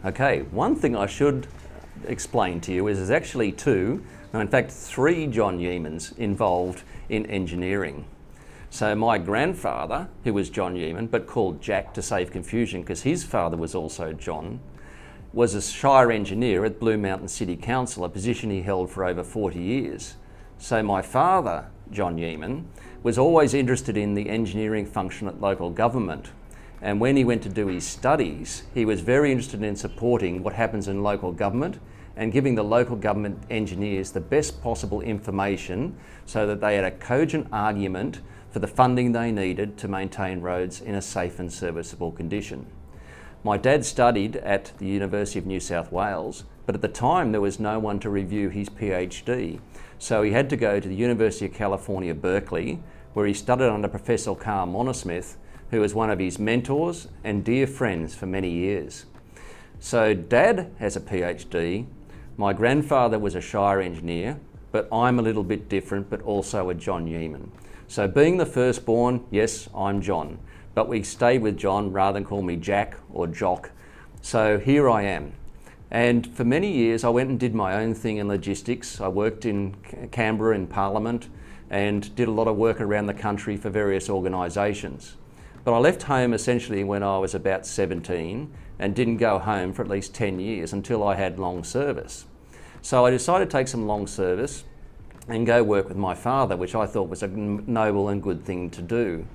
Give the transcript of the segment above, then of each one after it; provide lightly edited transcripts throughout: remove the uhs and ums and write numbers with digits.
Okay, one thing I should explain to you is there's actually two, no, in fact three John Yeamans involved in engineering. So my grandfather, who was John Yeaman, but called Jack to save confusion because his father was also John, was a Shire engineer at Blue Mountain City Council, a position he held for over 40 years. So my father, John Yeaman, was always interested in the engineering function at local government. And when he went to do his studies, he was very interested in supporting what happens in local government and giving the local government engineers the best possible information so that they had a cogent argument for the funding they needed to maintain roads in a safe and serviceable condition. My dad studied at the University of New South Wales, but at the time there was no one to review his PhD. So he had to go to the University of California, Berkeley, where he studied under Professor Carl Monosmith, who was one of his mentors and dear friends for many years. So Dad has a PhD, my grandfather was a Shire engineer, but I'm a little bit different, but also a John Yeaman. So being the firstborn, yes, I'm John, but we stayed with John rather than call me Jack or Jock. So here I am. And for many years I went and did my own thing in logistics. I worked in Canberra in Parliament and did a lot of work around the country for various organisations. But I left home essentially when I was about 17 and didn't go home for at least 10 years until I had long service. So I decided to take some long service and go work with my father, which I thought was a noble and good thing to do.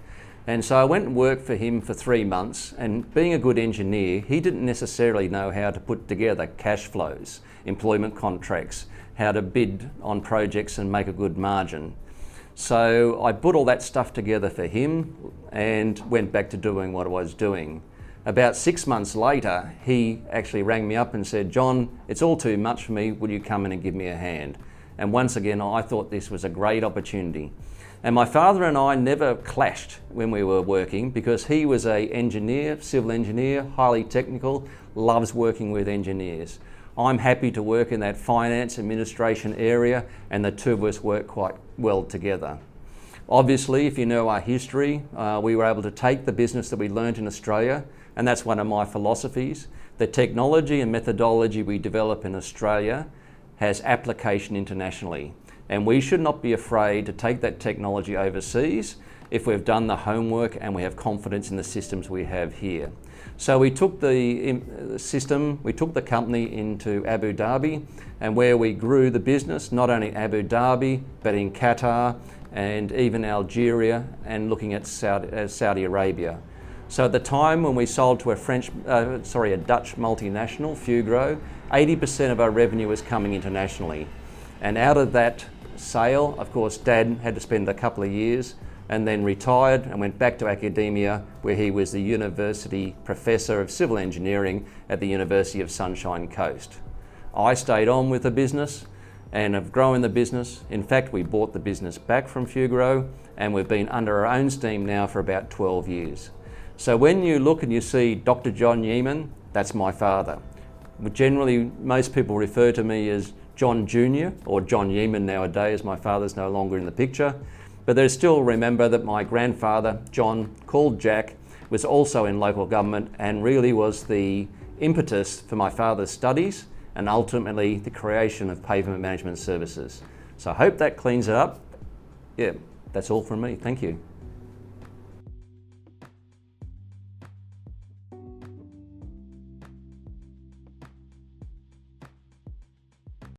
And so I went and worked for him for 3 months, and being a good engineer, he didn't necessarily know how to put together cash flows, employment contracts, how to bid on projects and make a good margin. So I put all that stuff together for him and went back to doing what I was doing. About 6 months later, he actually rang me up and said, "John, it's all too much for me, will you come in and give me a hand?" And once again, I thought this was a great opportunity. And my father and I never clashed when we were working because he was an engineer, civil engineer, highly technical, loves working with engineers. I'm happy to work in that finance administration area, and the two of us work quite well together. Obviously, if you know our history, we were able to take the business that we learnt in Australia, and that's one of my philosophies. The technology and methodology we develop in Australia has application internationally, and we should not be afraid to take that technology overseas if we've done the homework and we have confidence in the systems we have here. So we took the system, we took the company into Abu Dhabi, and where we grew the business, not only Abu Dhabi, but in Qatar and even Algeria, and looking at Saudi Arabia. So at the time when we sold to a Dutch multinational, Fugro, 80% of our revenue was coming internationally. And out of that sale, of course, Dad had to spend a couple of years and then retired and went back to academia, where he was the university professor of civil engineering at the University of Sunshine Coast. I stayed on with the business and have grown the business. In fact, we bought the business back from Fugro, and we've been under our own steam now for about 12 years. So when you look and you see Dr. John Yeaman, that's my father. Generally, most people refer to me as John Jr. or John Yeaman nowadays. My father's no longer in the picture. But they still remember that my grandfather, John, called Jack, was also in local government and really was the impetus for my father's studies and ultimately the creation of pavement management services. So I hope that cleans it up. Yeah, that's all from me. Thank you.